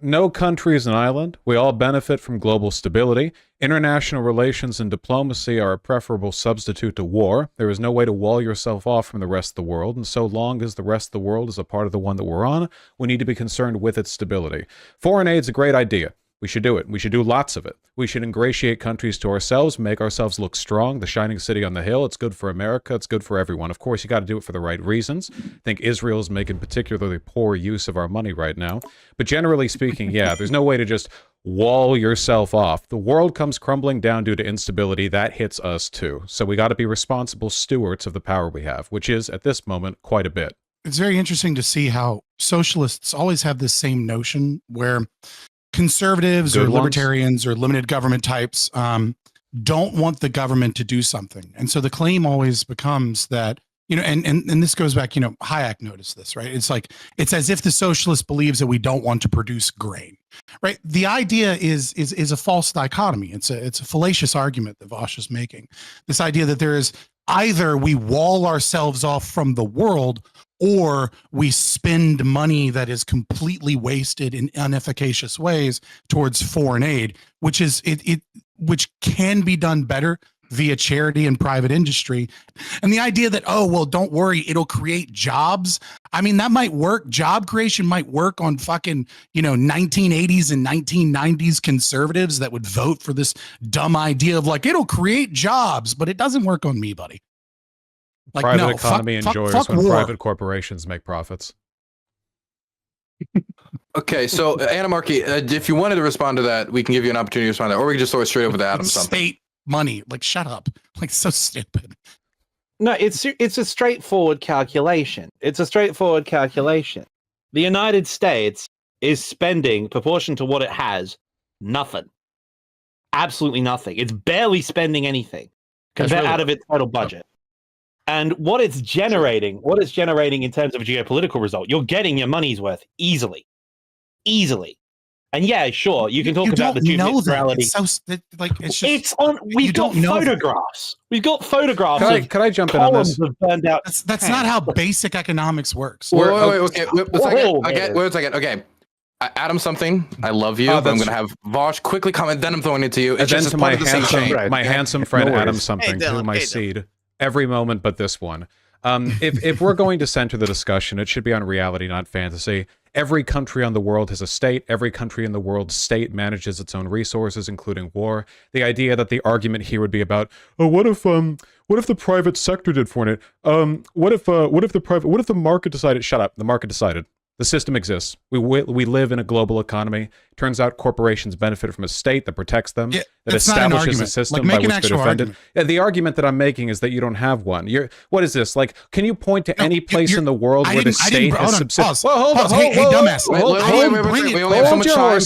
no country is an island. We all benefit from global stability. International relations and diplomacy are a preferable substitute to war. There is no way to wall yourself off from the rest of the world, and so long as the rest of the world is a part of the one that we're on, we need to be concerned with its stability. Foreign aid's a great idea. We should do it. We should do lots of it. We should ingratiate countries to ourselves, make ourselves look strong, the shining city on the hill. It's good for America. It's good for everyone. Of course, you got to do it for the right reasons. I think Israel's making particularly poor use of our money right now. But generally speaking, yeah, there's no way to just wall yourself off. The world comes crumbling down due to instability. That hits us too. So we got to be responsible stewards of the power we have, which is, at this moment, quite a bit. It's very interesting to see how socialists always have this same notion where conservatives or libertarians or limited government types don't want the government to do something. And so the claim always becomes that, you know, and this goes back, you know, Hayek noticed this, right? It's like, it's as if the socialist believes that we don't want to produce grain, right? The idea is a false dichotomy. It's a fallacious argument that Vaush is making. This idea that there is either we wall ourselves off from the world or we spend money that is completely wasted in inefficacious ways towards foreign aid, which is which can be done better via charity and private industry. And the idea that, oh, well, don't worry, it'll create jobs. I mean, that might work. Job creation might work on fucking, you know, 1980s and 1990s conservatives that would vote for this dumb idea of like, it'll create jobs, but it doesn't work on me, buddy. Like, private no, economy enjoys when private corporations make profits. Okay, so Anarchy, if you wanted to respond to that, we can give you an opportunity to respond to that, or we can just throw it straight over to Adam. State money, like, shut up, like, so stupid. No, it's a straightforward calculation. It's a straightforward calculation. The United States is spending, proportion to what it has, nothing. Absolutely nothing. It's barely spending anything compared out of its total budget. And what it's generating in terms of a geopolitical result, you're getting your money's worth easily. And yeah, sure, you can talk about the neutrality. It's so, like, it's just, it's on. We've got photographs. We've got photographs. Can I jump in on this? Burned out. That's not how basic economics works. Wait, okay. Wait a second. Okay. Adam, something. I love you. But I'm going to have Vaush quickly comment. Then I'm throwing it to you. It's just my handsome friend Adam something, whom I seed every moment but this one. If we're going to center the discussion, it should be on reality, not fantasy. Every country on the world has a state. Every country in the world's state manages its own resources, including war. The idea that the argument here would be about, oh, what if the private sector did for it? What if the market decided? Shut up. The market decided. The system exists. We live in a global economy. Turns out corporations benefit from a state that protects them, that establishes a system by which they're defended. Yeah, the argument that I'm making is that you don't have one. What is this? Like, can you point to any place in the world where the state has subsisted? Hey, dumbass. We only have so much time.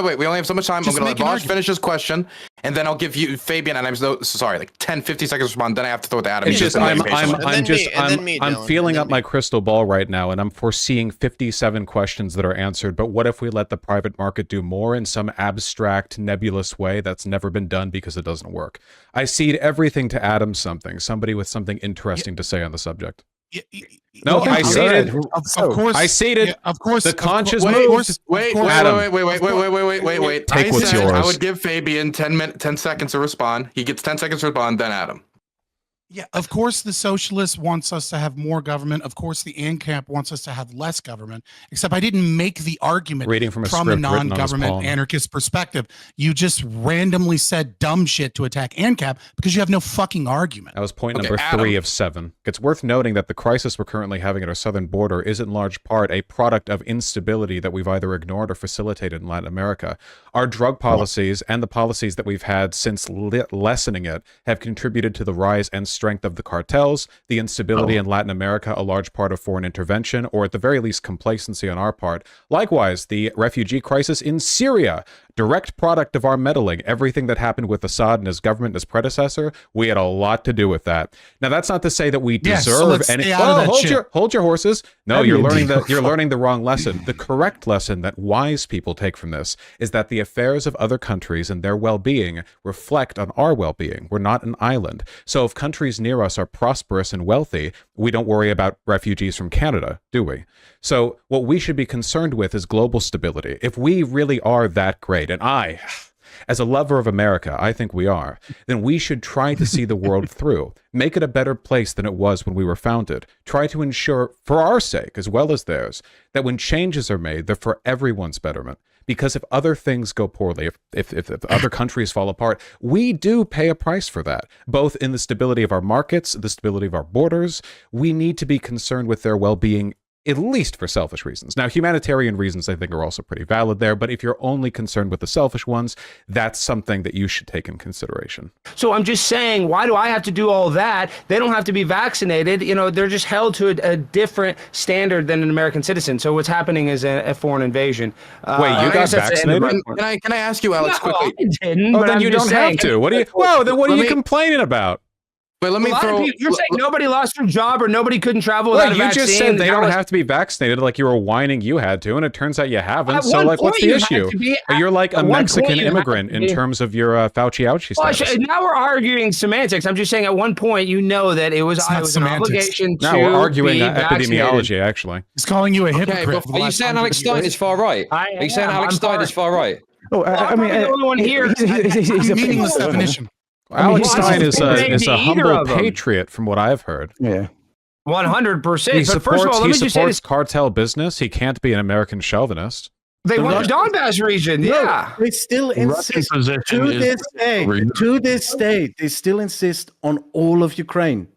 Wait. We only have so much time. I'm going to let Vaush finish his question, and then I'll give you Fabian, and I'm so sorry, like 10, 50 seconds to respond. Then I have to throw it to Adam. It's just I'm feeling up my crystal ball right now, and I'm foreseeing 57 questions that are answered. But what if we let the private market do more in some abstract, nebulous way that's never been done because it doesn't work? I cede everything to Adam somebody with something interesting to say on the subject. No, I ceded. Of course. I ceded. Of course. The conscious moves. Wait. Take what's yours. I would give Fabian 10 seconds to respond. He gets 10 seconds to respond, then Adam. Yeah, of course the socialist wants us to have more government. Of course the ANCAP wants us to have less government, except I didn't make the argument from a non-government anarchist perspective. You just randomly said dumb shit to attack ANCAP because you have no fucking argument. That was point number 3 of 7. It's worth noting that the crisis we're currently having at our southern border is in large part a product of instability that we've either ignored or facilitated in Latin America. Our drug policies and the policies that we've had since lessening it have contributed to the rise and strength of the cartels, the instability in Latin America, a large part of foreign intervention, or at the very least complacency on our part. Likewise, the refugee crisis in Syria, direct product of our meddling. Everything that happened with Assad and his government and his predecessor, we had a lot to do with that. Now, that's not to say that we deserve any. Hold your horses. No, you're learning the wrong lesson. The correct lesson that wise people take from this is that the affairs of other countries and their well-being reflect on our well-being. We're not an island. So if countries near us are prosperous and wealthy, we don't worry about refugees from Canada, do we? So what we should be concerned with is global stability. If we really are that great, and I, as a lover of America, I think we are, then we should try to see the world through, make it a better place than it was when we were founded, try to ensure, for our sake as well as theirs, that when changes are made, they're for everyone's betterment. Because if other things go poorly, if other countries fall apart, we do pay a price for that, both in the stability of our markets, the stability of our borders. We need to be concerned with their well-being, at least for selfish reasons. Now, humanitarian reasons, I think, are also pretty valid there, but if you're only concerned with the selfish ones, that's something that you should take in consideration. So I'm just saying, why do I have to do all that? They don't have to be vaccinated. You know, they're just held to a different standard than an American citizen. So what's happening is a foreign invasion. Wait, you got vaccinated? Can I ask you, Alex, quickly? I didn't, oh, but then I'm you just don't saying. have to. What are you? Whoa, then what are you complaining about? But let me throw. You're saying nobody lost their job or nobody couldn't travel without a vaccine? You just said they don't have to be vaccinated, like you were whining you had to, and it turns out you haven't. So, like, what's the issue? You're like a Mexican immigrant in terms of your Fauci-ouchie status. Now we're arguing semantics. I'm just saying, at one point, you know that it was an obligation to No, we're arguing be epidemiology, actually. He's calling you a hypocrite. Are you saying Alex Stein is far right? Are you saying Alex Stein is far right? Oh, I mean, the only one here. He's a meaningless definition. Alex Stein is a humble patriot, from what I've heard. Yeah, 100%. He But first of all, let me just say supports this. cartel business. He can't be an American chauvinist. They want the Donbass region. Yeah. they still insist to this day. They still insist on all of Ukraine.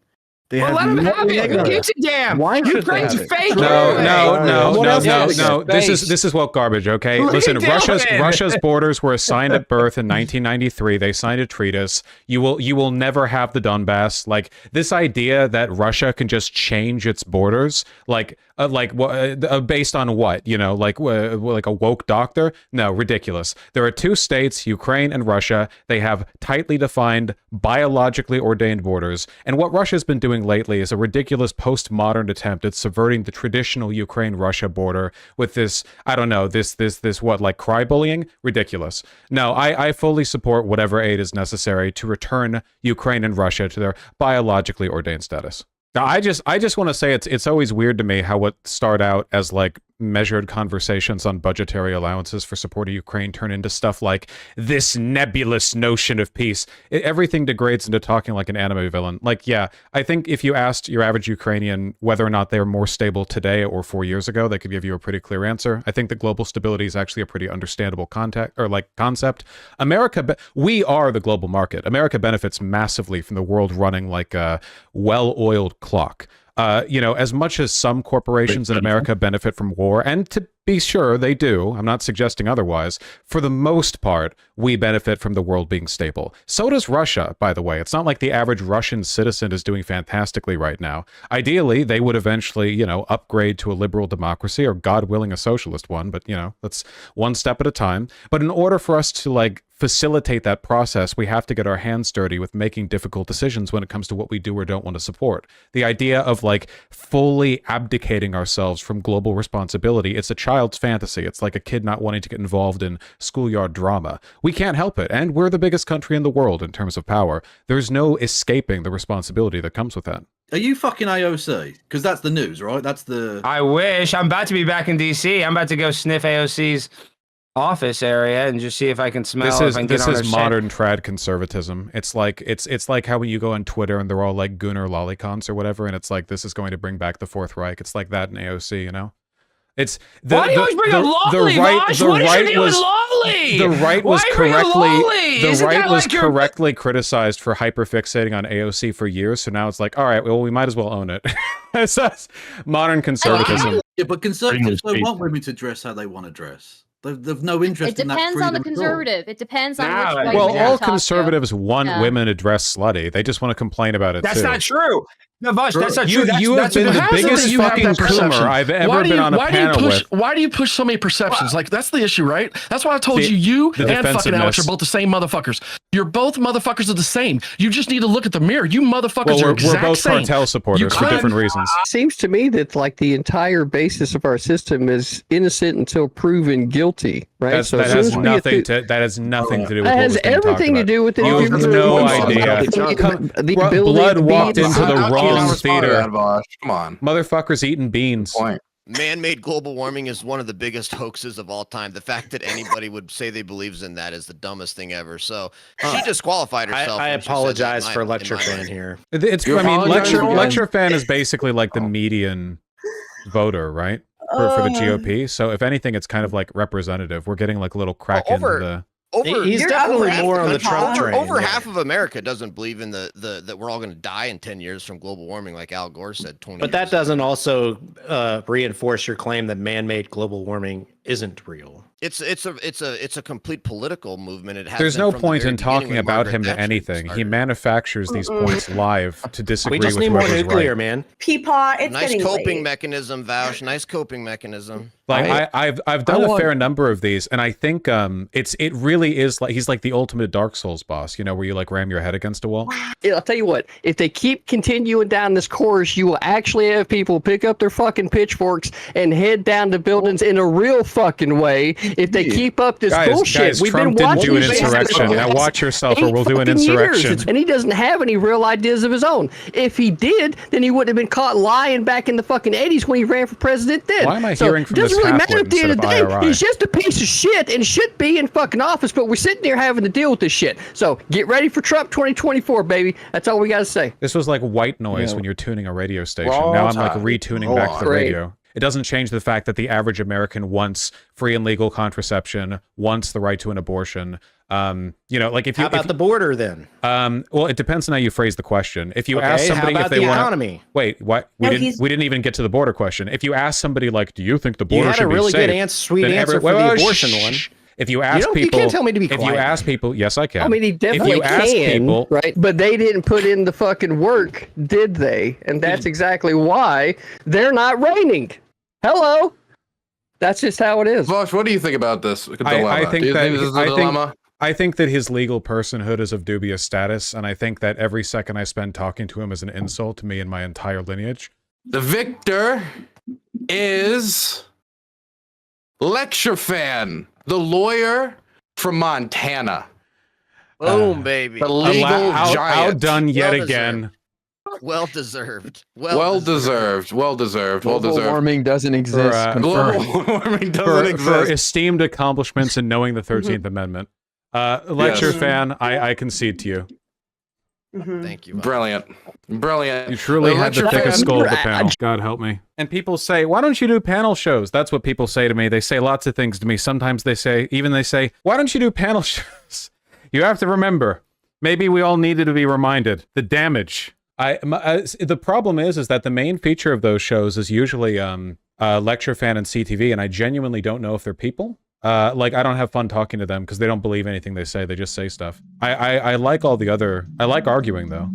They Well, let have them no have it. Who idea. gives a damn? Why should they Ukraine's have it? fake. No. anyway. This is what garbage. Okay, Look listen. at Dylan. Russia's borders were assigned at birth in 1993. They signed a treatise. You will never have the Donbass. Like, this idea that Russia can just change its borders, based on what? You know, like a woke doctor? No, ridiculous. There are two states, Ukraine and Russia. They have tightly defined, biologically ordained borders. And what Russia's been doing lately is a ridiculous postmodern attempt at subverting the traditional Ukraine-Russia border with this, I don't know, this what, like cry bullying? Ridiculous. No, I fully support whatever aid is necessary to return Ukraine and Russia to their biologically ordained status. Now, I just want to say it's always weird to me how what start out as like measured conversations on budgetary allowances for supporting Ukraine turn into stuff like this nebulous notion of peace. Everything degrades into talking like an anime villain. Like, yeah, I think if you asked your average Ukrainian whether or not they're more stable today or 4 years ago, they could give you a pretty clear answer. I think that global stability is actually a pretty understandable concept. America, we are the global market. America benefits massively from the world running like a well-oiled clock. As much as some corporations in America benefit from war, and to be sure they do, I'm not suggesting otherwise, for the most part, we benefit from the world being stable. So does Russia, by the way. It's not like the average Russian citizen is doing fantastically right now. Ideally, they would eventually, upgrade to a liberal democracy, or God willing, a socialist one, but, that's one step at a time. But in order for us to, facilitate that process, we have to get our hands dirty with making difficult decisions when it comes to what we do or don't want to support. The idea of fully abdicating ourselves from global responsibility, it's a child's fantasy. It's like a kid not wanting to get involved in schoolyard drama. We can't help it, and we're the biggest country in the world in terms of power. There's no escaping the responsibility that comes with that. Are you fucking AOC? Because that's the news, right? That's the... I wish. I'm about to be back in DC. I'm about to go sniff AOC's office area and just see if I can smell. This is modern trad conservatism. It's like how when you go on Twitter and they're all like Gunnar lollicons or whatever, and it's like this is going to bring back the Fourth Reich. It's like that in AOC, It's why do you always bring up lolly? The right was correctly criticized for hyperfixating on AOC for years. So now it's like, all right, well, we might as well own it. That's modern conservatism. Yeah, but conservatives don't want women to dress how they want to dress. They've no interest in that. It depends on the conservative. It depends on which Well, all conservatives want women to dress slutty. They just want to complain about it. That's not true. No, Vaush, that's not true. You have been the biggest fucking coomer I've ever been on a panel with. Why do you push so many perceptions? That's the issue, right? That's why I told you and fucking Alex are both the same motherfuckers. You're both motherfuckers are the same. You just need to look at the mirror. You motherfuckers are exact same. We're both cartel supporters for different reasons. It seems to me that the entire basis of our system is innocent until proven guilty, right? That has nothing to do with it. It has everything to do with it. You have no idea. Blood walked into the wrong theater. Come on. Motherfuckers eating beans. Man-made global warming is one of the biggest hoaxes of all time. The fact that anybody would say they believes in that is the dumbest thing ever. So she disqualified herself. I apologize for lecture fan here. I mean, lecture fan is basically like the median voter, right? For the GOP. So if anything, it's kind of like representative. We're getting like a little crack into the... He's definitely more on the Trump train. Over half of America doesn't believe in that we're all going to die in 10 years from global warming, like Al Gore said 20 But that doesn't also reinforce your claim that man-made global warming isn't real. It's a complete political movement. There's no point in talking about him to anything. He manufactures these points live to disagree with We just need more nuclear, man. Peepaw, it's nice getting coping late. mechanism, Vaush. Nice coping mechanism. Like I've done a fair number of these, and I think it really is like he's like the ultimate Dark Souls boss, you know, where you like ram your head against a wall. I'll tell you what, if they keep continuing down this course, you will actually have people pick up their fucking pitchforks and head down to buildings in a real fucking way. If they keep up this bullshit, we've Trump been watching didn't do an insurrection. Now watch yourself, or we'll do an insurrection. And he doesn't have any real ideas of his own. If he did, then he wouldn't have been caught lying back in the fucking 80s when he ran for president then. Why am I hearing from this really matter halfwit at the end of the instead day. of IRI? He's just a piece of shit and should be in fucking office, but we're sitting there having to deal with this shit. So get ready for Trump 2024, baby. That's all we got to say. This was like white noise when you're tuning a radio station. Now I'm like retuning back to the radio. It doesn't change the fact that the average American wants free and legal contraception, wants the right to an abortion. You know, like if you... How about the border then? Well, it depends on how you phrase the question. If you ask somebody if they want... economy? Wait, what? We didn't even get to the border question. If you ask somebody like, do you think the border should be safe? You had a really good sweet answer for the abortion one. If you ask people... You can't tell me to be quiet. If you ask people... Yes, I can. I mean, he definitely can, right? But they didn't put in the fucking work, did they? And that's exactly why they're not reigning. Hello. That's just how it is. Vaush, what do you think about this dilemma? I think that this is a dilemma? I think that his legal personhood is of dubious status, and I think that every second I spend talking to him is an insult to me and my entire lineage. The victor is Lecture Fan, the lawyer from Montana. Boom, baby. The legal giant. Outdone yet again. Well deserved. Well deserved. Global warming doesn't exist. Global warming doesn't exist. For esteemed accomplishments in knowing the 13th Amendment. Lecture Fan, I concede to you. Thank you. Brilliant. You truly had the thickest skull of the panel. God help me. And people say, why don't you do panel shows? That's what people say to me. They say lots of things to me. Sometimes they say, why don't you do panel shows? You have to remember, maybe we all needed to be reminded. The damage. The problem is that the main feature of those shows is usually Lecture Fan and CTV, and I genuinely don't know if they're people. Like, I don't have fun talking to them because they don't believe anything they say. They just say stuff. I like all the other... I like arguing, though.